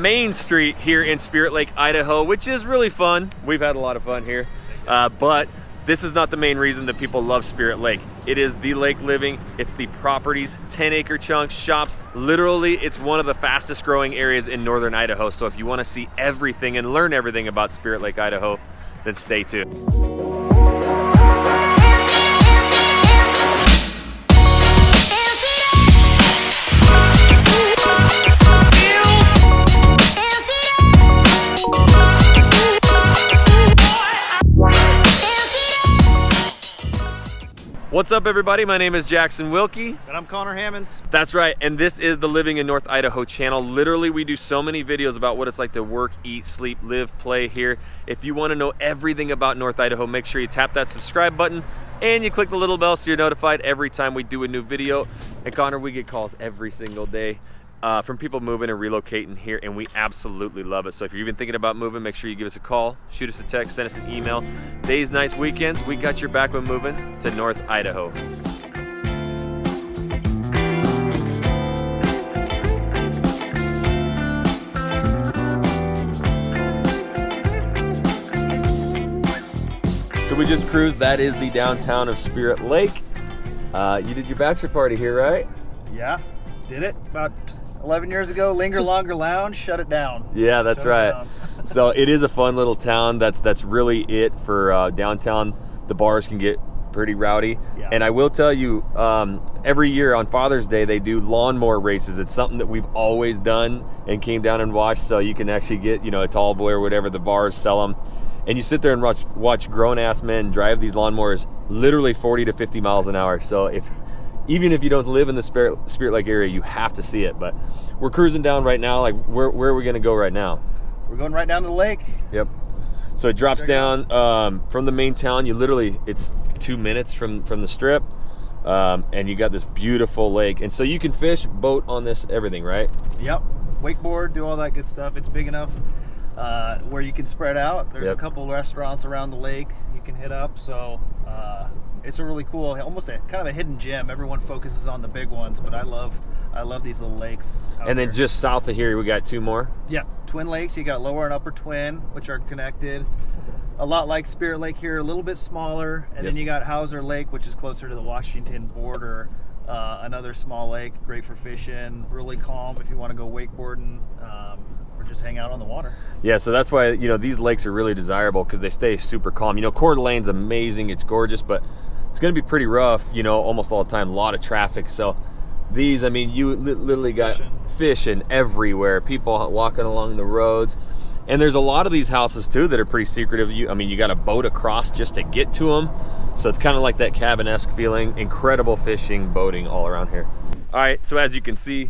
main street here in Spirit Lake, Idaho, which is really fun. We've had a lot of fun here, but this is not the main reason that people love Spirit Lake. It is the lake living, it's the properties, 10-acre chunks, shops. Literally, it's one of the fastest growing areas in northern Idaho. So if you want to see everything and learn everything about Spirit Lake, Idaho, then stay tuned. What's up, everybody? My name is Jackson Wilkey. And I'm Conor Hammons. That's right, and this is the Living in North Idaho channel. Literally, we do so many videos about what it's like to work, eat, sleep, live, play here. If you want to know everything about North Idaho, make sure you tap that subscribe button and you click the little bell so you're notified every time we do a new video. And Conor, we get calls every single day from people moving and relocating here, and we absolutely love it. So if you're even thinking about moving, make sure you give us a call, shoot us a text, send us an email. Days, nights, weekends, we got your back when moving to North Idaho. So we just cruised. That is the downtown of Spirit Lake. You did your bachelor party here, right? Yeah, did it about 11 years ago. Linger Longer Lounge, shut it down. Yeah, that's right. So it is a fun little town. That's really it for downtown. The bars can get pretty rowdy. Yeah. And I will tell you, every year on Father's Day, they do lawnmower races. It's something that we've always done and came down and watched. So you can actually get, a tall boy or whatever, the bars sell them. And you sit there and watch grown-ass men drive these lawnmowers literally 40 to 50 miles an hour. So even if you don't live in the Spirit Lake area, you have to see it. But we're cruising down right now. Like, where are we going to go right now? We're going right down to the lake. Yep. So it drops down from the main town. It's 2 minutes from the strip, and you got this beautiful lake. And so you can fish, boat on this, everything, right? Yep. Wakeboard, do all that good stuff. It's big enough where you can spread out. There's a couple restaurants around the lake you can hit up. So it's a really cool, almost kind of a hidden gem. Everyone focuses on the big ones, but I love these little lakes. And then just south of here, we got two more. Yeah, Twin Lakes. You got Lower and Upper Twin, which are connected. A lot like Spirit Lake here, a little bit smaller. And then you got Hauser Lake, which is closer to the Washington border. Another small lake, great for fishing, really calm if you want to go wakeboarding. Or just hang out on the water. Yeah, so that's why these lakes are really desirable, because they stay super calm. Coeur d'Alene's amazing, it's gorgeous, but it's going to be pretty rough, almost all the time. A lot of traffic. So these, you literally got fishing everywhere, people walking along the roads. And there's a lot of these houses too that are pretty secretive. You got a boat across just to get to them. So it's kind of like that cabin-esque feeling. Incredible fishing, boating all around here. All right, so as you can see,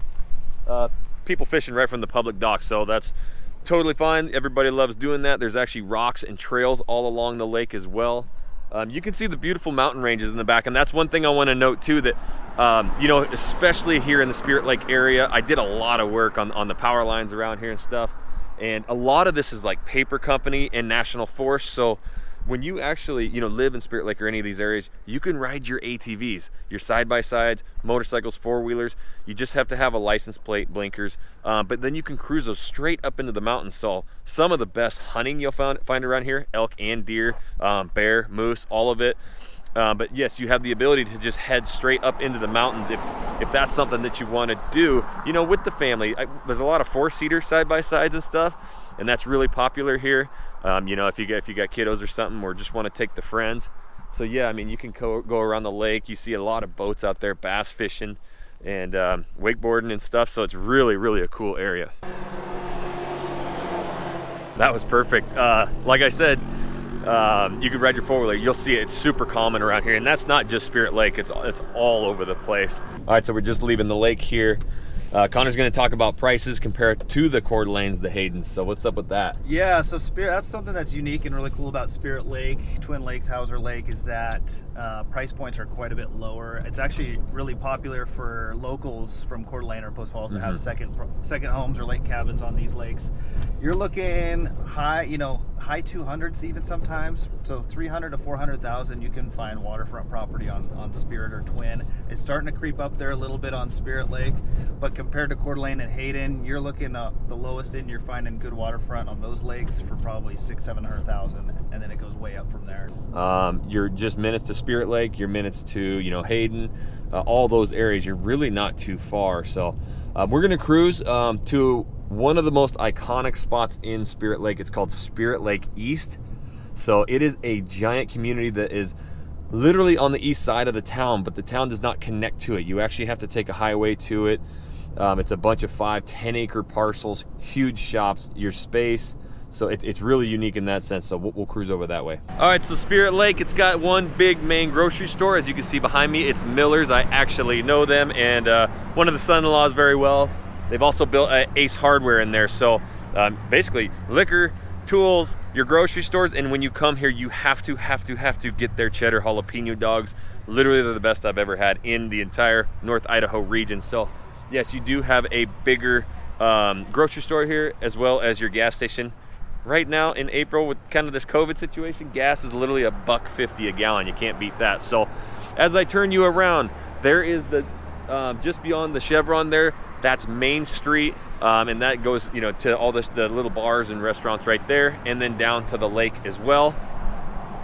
people fishing right from the public dock, so that's totally fine. Everybody loves doing that. There's actually rocks and trails all along the lake as well. You can see the beautiful mountain ranges in the back, and that's one thing I want to note too, that especially here in the Spirit Lake area, I did a lot of work on the power lines around here and stuff, and a lot of this is like paper company and national forest. So when you actually live in Spirit Lake or any of these areas, you can ride your ATVs, your side-by-sides, motorcycles, four-wheelers. You just have to have a license plate, blinkers, but then you can cruise those straight up into the mountains. So some of the best hunting you'll find around here: elk and deer, bear, moose, all of it. But yes, you have the ability to just head straight up into the mountains if that's something that you want to do with the family. There's a lot of four-seater side-by-sides and stuff, and that's really popular here. If you got kiddos or something, or just want to take the friends. So yeah, you can go around the lake. You see a lot of boats out there, bass fishing and wakeboarding and stuff. So it's really, really a cool area. That was perfect. Like I said, you could ride your four-wheeler. You'll see it's super common around here, and that's not just Spirit Lake. It's all over the place. All right, so we're just leaving the lake here. Conor's going to talk about prices compared to the Coeur d'Alene's, the Haddens. So what's up with that? Yeah, so that's something that's unique and really cool about Spirit Lake, Twin Lakes, Hauser Lake, is that price points are quite a bit lower. It's actually really popular for locals from Coeur d'Alene or Post Falls to have second homes or lake cabins on these lakes. you're looking high, high 200s even sometimes. So 300 to 400,000 you can find waterfront property on Spirit or Twin. It's starting to creep up there a little bit on Spirit Lake, but compared to Coeur d'Alene and Hayden, you're looking the lowest end. You're finding good waterfront on those lakes for probably 600,000-700,000, and then it goes way up from there. You're just minutes to Spirit Lake. You're minutes to Hayden, all those areas. You're really not too far. So we're gonna cruise to one of the most iconic spots in Spirit Lake. It's called Spirit Lake East. So it is a giant community that is literally on the east side of the town, but the town does not connect to it. You actually have to take a highway to it. It's a bunch of 5-10 acre parcels, huge shops, your space. So it's really unique in that sense. So we'll cruise over that way. All right, so Spirit Lake, it's got one big main grocery store. As you can see behind me, it's Miller's. I actually know them, and one of the son-in-laws very well. They've also built Ace Hardware in there. So basically liquor, tools, your grocery stores, and when you come here, you have to get their cheddar jalapeno dogs. Literally, they're the best I've ever had in the entire North Idaho region. So yes, you do have a bigger grocery store here, as well as your gas station. Right now in April, with kind of this COVID situation, gas is literally $1.50 a gallon. You can't beat that. So as I turn you around, there is the just beyond the Chevron there, that's Main Street, and that goes to all the little bars and restaurants right there, and then down to the lake as well.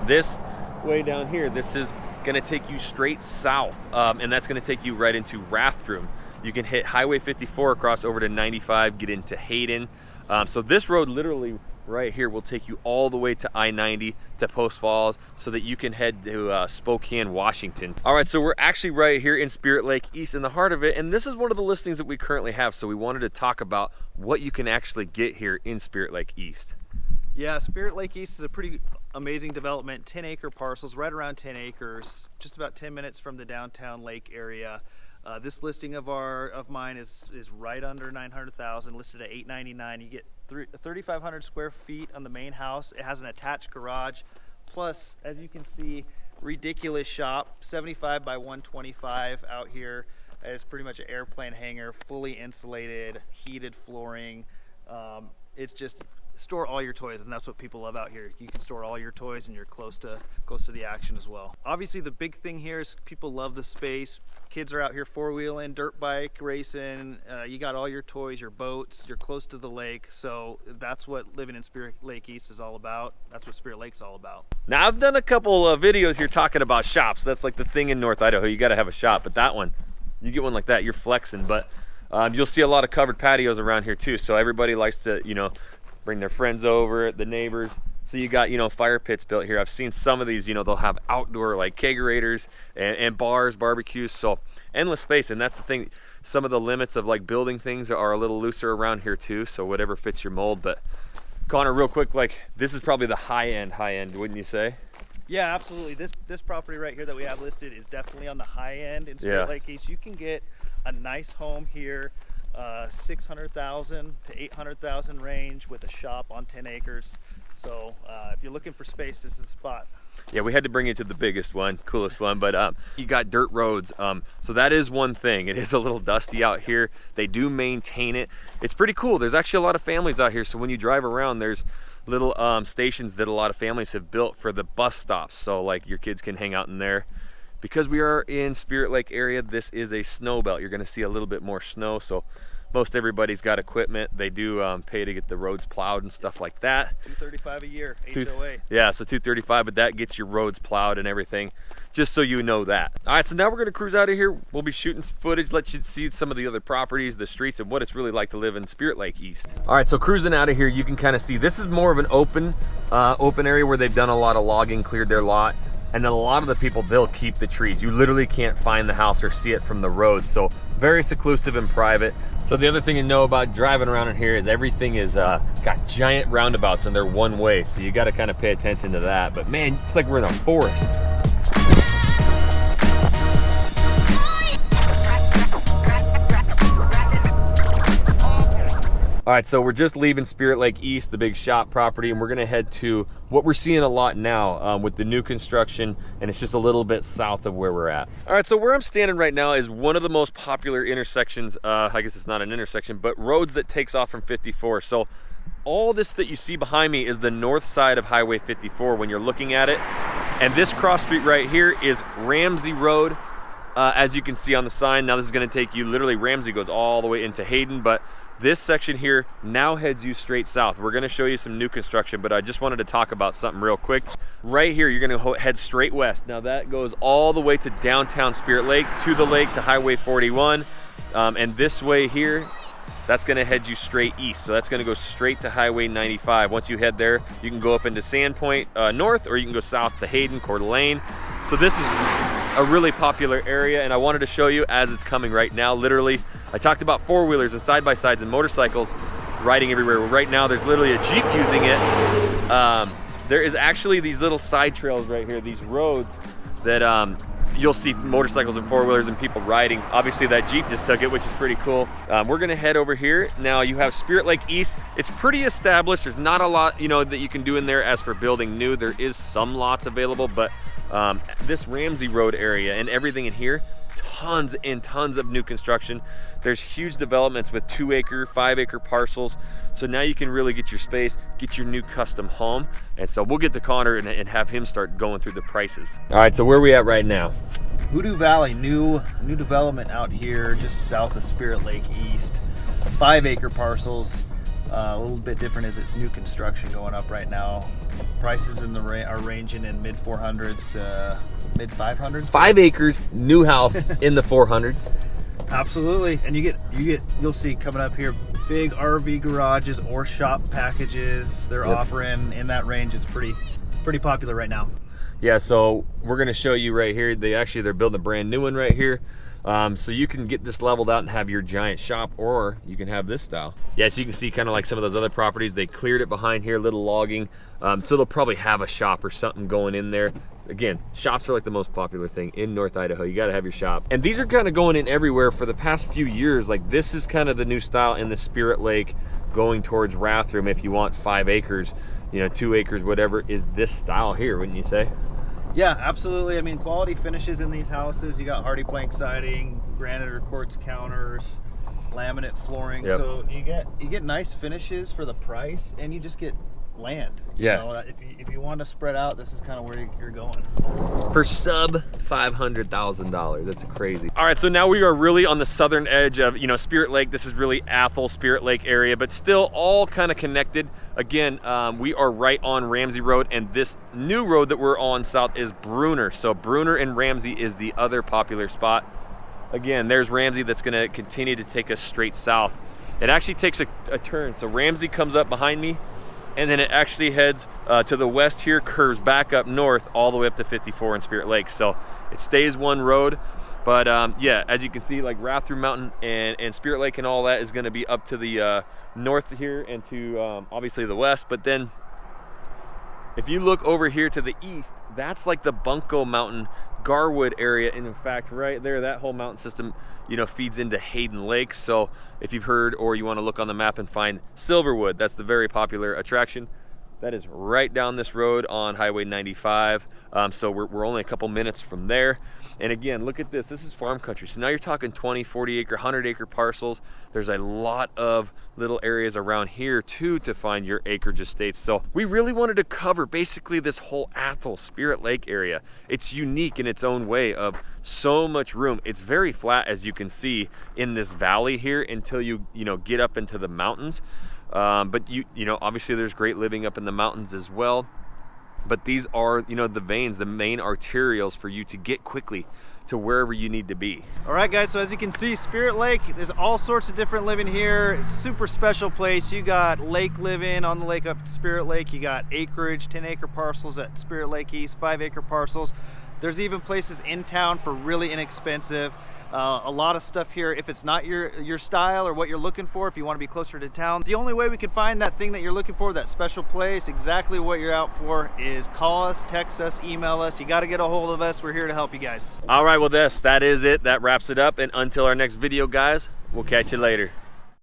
This way down here, this is gonna take you straight south, and that's gonna take you right into Rathdrum. You can hit Highway 54 across over to 95, get into Hayden. So this road literally right here will take you all the way to I-90 to Post Falls, so that you can head to Spokane, Washington. All right, so we're actually right here in Spirit Lake East, in the heart of it, and this is one of the listings that we currently have. So we wanted to talk about what you can actually get here in Spirit Lake East. Yeah, Spirit Lake East is a pretty amazing development. 10 acre parcels, right around 10 acres, just about 10 minutes from the downtown lake area. This listing of mine is right under 900,000, listed at 899. You get 3,500 square feet on the main house. It has an attached garage, plus, as you can see, ridiculous shop, 75 by 125 out here. It's pretty much an airplane hangar, fully insulated, heated flooring. It's just store all your toys, and that's what people love out here. You can store all your toys, and you're close to the action as well. Obviously, the big thing here is people love the space. Kids are out here four-wheeling, dirt bike racing. You got all your toys, your boats. You're close to the lake, so that's what living in Spirit Lake East is all about. That's what Spirit Lake's all about. Now, I've done a couple of videos here talking about shops. That's like the thing in North Idaho. You got to have a shop, but that one, you get one like that, you're flexing. But you'll see a lot of covered patios around here too. So everybody likes to, bring their friends over, the neighbors. So you got, fire pits built here. I've seen some of these, they'll have outdoor like kegerators and bars, barbecues, so endless space. And that's the thing, some of the limits of like building things are a little looser around here too, so whatever fits your mold. But Connor, real quick, like this is probably the high end, wouldn't you say? Yeah, absolutely. This property right here that we have listed is definitely on the high end in Spirit Lake East. You can get a nice home here, 600,000 to 800,000 range, with a shop on 10 acres. So if you're looking for space, this is a spot. Yeah, we had to bring you to the biggest one, coolest one, but you got dirt roads. So that is one thing. It is a little dusty out here. They do maintain it. It's pretty cool. There's actually a lot of families out here. So when you drive around, there's little stations that a lot of families have built for the bus stops. So like your kids can hang out in there. Because we are in Spirit Lake area, this is a snow belt. You're gonna see a little bit more snow. So most everybody's got equipment. They do pay to get the roads plowed and stuff like that. $235 a year, HOA. Yeah, so $235, but that gets your roads plowed and everything, just so you know that. All right, so now we're gonna cruise out of here. We'll be shooting some footage, let you see some of the other properties, the streets, and what it's really like to live in Spirit Lake East. All right, so cruising out of here, you can kind of see, this is more of an open area where they've done a lot of logging, cleared their lot. And then a lot of the people, they'll keep the trees. You literally can't find the house or see it from the road. So very seclusive and private. So the other thing to know about driving around in here is everything is got giant roundabouts and they're one way. So you got to kind of pay attention to that. But man, it's like we're in a forest. All right, so we're just leaving Spirit Lake East, the big shop property, and we're gonna head to what we're seeing a lot now with the new construction, and it's just a little bit south of where we're at. All right, so where I'm standing right now is one of the most popular intersections, I guess it's not an intersection, but roads that takes off from 54. So all this that you see behind me is the north side of Highway 54 when you're looking at it. And this cross street right here is Ramsey Road, as you can see on the sign. Now this is gonna take you, literally Ramsey goes all the way into Hayden, but this section here now heads you straight south. We're gonna show you some new construction, but I just wanted to talk about something real quick. Right here, you're gonna head straight west. Now that goes all the way to downtown Spirit Lake, to the lake, to Highway 41. And this way here, that's gonna head you straight east. So that's gonna go straight to Highway 95. Once you head there, you can go up into Sandpoint north, or you can go south to Hayden, Coeur d'Alene. So this is a really popular area, and I wanted to show you as it's coming right now. Literally, I talked about four-wheelers and side-by-sides and motorcycles riding everywhere. Right now, there's literally a Jeep using it. There is actually these little side trails right here, these roads that you'll see motorcycles and four-wheelers and people riding. Obviously, that Jeep just took it, which is pretty cool. We're gonna head over here. Now, you have Spirit Lake East. It's pretty established. There's not a lot, that you can do in there as for building new. There is some lots available, but this Ramsey Road area and everything in here, tons and tons of new construction. There's huge developments with 2-acre, 5-acre parcels. So now you can really get your space, get your new custom home. And so we'll get to Conor and have him start going through the prices. All right, so where are we at right now? Hoodoo Valley, new development out here just south of Spirit Lake East. 5-acre parcels. A little bit different is it's new construction going up right now. Prices are ranging in mid 400s to mid 500s. 5 acres, new house in the 400s. Absolutely, and you'll see coming up here big RV garages or shop packages they're offering in that range. It's pretty popular right now. Yeah, so we're gonna show you right here. They're building a brand new one right here. So you can get this leveled out and have your giant shop, or you can have this style. Yeah, so you can see kind of like some of those other properties, they cleared it behind here, little logging. So they'll probably have a shop or something going in there. Again, shops are like the most popular thing in North Idaho. You gotta have your shop. And these are kind of going in everywhere for the past few years. Like this is kind of the new style in the Spirit Lake going towards Rathdrum. If you want 5 acres, 2 acres, whatever, is this style here, wouldn't you say? Yeah, absolutely. I mean, quality finishes in these houses. You got hardy plank siding, granite or quartz counters, laminate flooring. Yep. So you get nice finishes for the price, and you just get land. Yeah. If you want to spread out, this is kind of where you're going. For sub $500,000, that's crazy. All right, so now we are really on the southern edge of Spirit Lake. This is really Athol, Spirit Lake area, but still all kind of connected. Again, we are right on Ramsey Road, and this new road that we're on south is Bruner. So Bruner and Ramsey is the other popular spot. Again, there's Ramsey that's gonna continue to take us straight south. It actually takes a turn. So Ramsey comes up behind me, and then it actually heads to the west here, curves back up north all the way up to 54 in Spirit Lake. So it stays one road, but yeah, as you can see, like Rathdrum Mountain and Spirit Lake and all that is gonna be up to the north here and to obviously the west. But then if you look over here to the east, that's like the Bunko Mountain Garwood area. And in fact, right there, that whole mountain system, feeds into Hayden Lake. So if you've heard or you want to look on the map and find Silverwood, that's the very popular attraction. That is right down this road on Highway 95. So we're only a couple minutes from there. And again, look at this. This is farm country. So now you're talking 20, 40 acre, 100 acre parcels. There's a lot of little areas around here too to find your acreage estates. So we really wanted to cover basically this whole Athol, Spirit Lake area. It's unique in its own way of so much room. It's very flat, as you can see in this valley here, until you get up into the mountains. But obviously there's great living up in the mountains as well. But these are, the veins, the main arterials for you to get quickly to wherever you need to be. All right, guys, so as you can see, Spirit Lake, there's all sorts of different living here. It's a super special place. You got lake living on the lake of Spirit Lake. You got acreage, 10-acre parcels at Spirit Lake East, 5-acre parcels. There's even places in town for really inexpensive. A lot of stuff here, if it's not your style or what you're looking for, if you want to be closer to town, the only way we can find that thing that you're looking for, that special place, exactly what you're out for, is call us, text us, email us. You got to get a hold of us. We're here to help you guys. All right, well, that is it. That wraps it up. And until our next video, guys, we'll catch you later.